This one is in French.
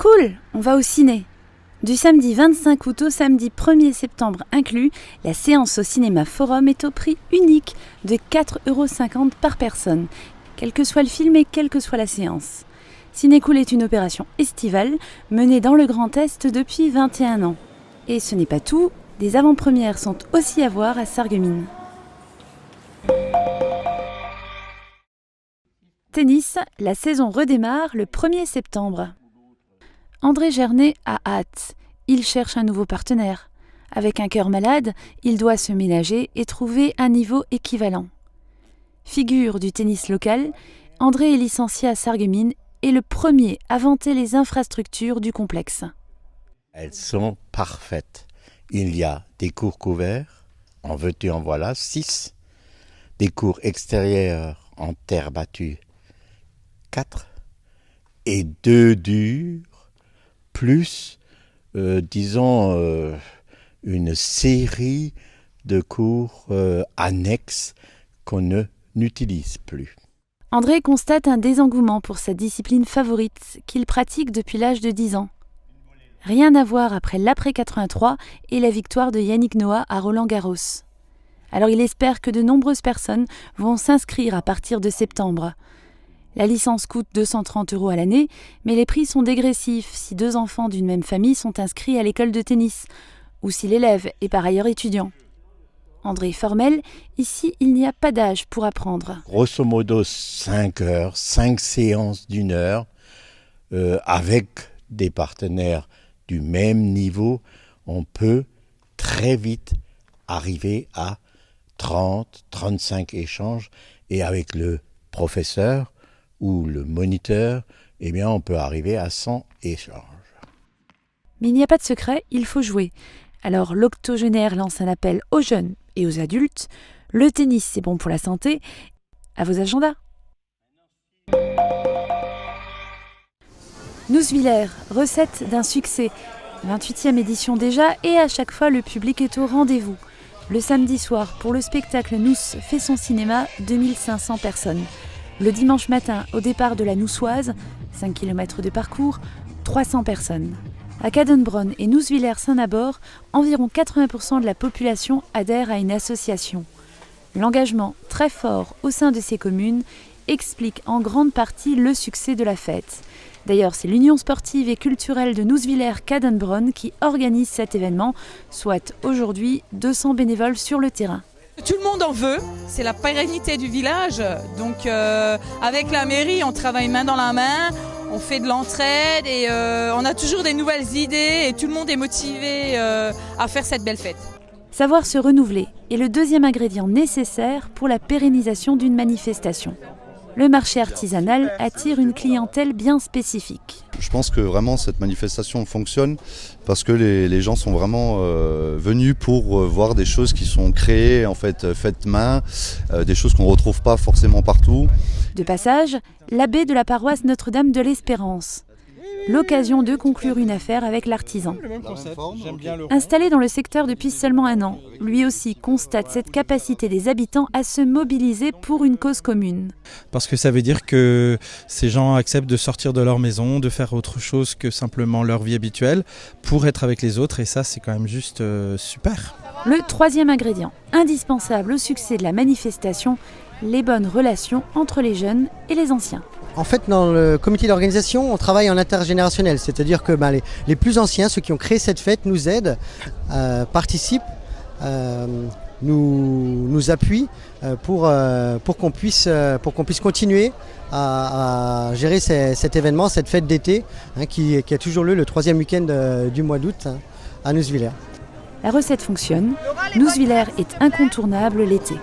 Cool, on va au ciné. Du samedi 25 août au samedi 1er septembre inclus, la séance au cinéma Forum est au prix unique de 4,50 € par personne, quel que soit le film et quelle que soit la séance. Cinécool est une opération estivale menée dans le Grand Est depuis 21 ans. Et ce n'est pas tout, des avant-premières sont aussi à voir à Sarreguemines. Tennis, la saison redémarre le 1er septembre. André Gernet a hâte. Il cherche un nouveau partenaire. Avec un cœur malade, il doit se ménager et trouver un niveau équivalent. Figure du tennis local, André est licencié à Sarreguemines et le premier à vanter les infrastructures du complexe. Elles sont parfaites. Il y a des cours couverts, en veux-tu en voilà, 6. Des cours extérieurs en terre battue, 4. Et 2 durs, plus, une série de cours annexes qu'on n'utilise plus. André constate un désengouement pour sa discipline favorite qu'il pratique depuis l'âge de 10 ans. Rien à voir après l'après-83 et la victoire de Yannick Noah à Roland-Garros. Alors il espère que de nombreuses personnes vont s'inscrire à partir de septembre. La licence coûte 230 € à l'année, mais les prix sont dégressifs si 2 enfants d'une même famille sont inscrits à l'école de tennis, ou si l'élève est par ailleurs étudiant. André est formel, ici il n'y a pas d'âge pour apprendre. Grosso modo 5 heures, 5 séances d'1 heure, avec des partenaires du même niveau, on peut très vite arriver à 30, 35 échanges, et avec le professeur ou le moniteur, on peut arriver à 100 échanges. Mais il n'y a pas de secret, il faut jouer. Alors l'octogénaire lance un appel aux jeunes et aux adultes. Le tennis, c'est bon pour la santé. À vos agendas. Nousviller, recette d'un succès. 28e édition déjà et à chaque fois le public est au rendez-vous. Le samedi soir, pour le spectacle Nous fait son cinéma, 2500 personnes. Le dimanche matin, au départ de la Noussoise, 5 km de parcours, 300 personnes. À Cadenbronn et Nousviller-Saint-Nabord, environ 80% de la population adhère à une association. L'engagement très fort au sein de ces communes explique en grande partie le succès de la fête. D'ailleurs, c'est l'Union sportive et culturelle de Nousviller-Cadenbronn qui organise cet événement, soit aujourd'hui 200 bénévoles sur le terrain. Tout le monde en veut, c'est la pérennité du village, donc avec la mairie on travaille main dans la main, on fait de l'entraide et on a toujours des nouvelles idées et tout le monde est motivé à faire cette belle fête. Savoir se renouveler est le deuxième ingrédient nécessaire pour la pérennisation d'une manifestation. Le marché artisanal attire une clientèle bien spécifique. Je pense que vraiment cette manifestation fonctionne parce que les gens sont vraiment venus pour voir des choses qui sont créées, en fait, faites main, des choses qu'on ne retrouve pas forcément partout. De passage, l'abbé de la paroisse Notre-Dame de l'Espérance. L'occasion de conclure une affaire avec l'artisan. Installé dans le secteur depuis seulement 1 an, lui aussi constate cette capacité des habitants à se mobiliser pour une cause commune. Parce que ça veut dire que ces gens acceptent de sortir de leur maison, de faire autre chose que simplement leur vie habituelle pour être avec les autres et ça c'est quand même juste super. Le 3e ingrédient, indispensable au succès de la manifestation, les bonnes relations entre les jeunes et les anciens. En fait, dans le comité d'organisation, on travaille en intergénérationnel, c'est-à-dire que les plus anciens, ceux qui ont créé cette fête, nous aident, participent, nous appuient pour qu'on puisse continuer à gérer cet événement, cette fête d'été, qui a toujours lieu le 3e week-end du mois d'août à Nousviller. La recette fonctionne, Nousviller est incontournable l'été.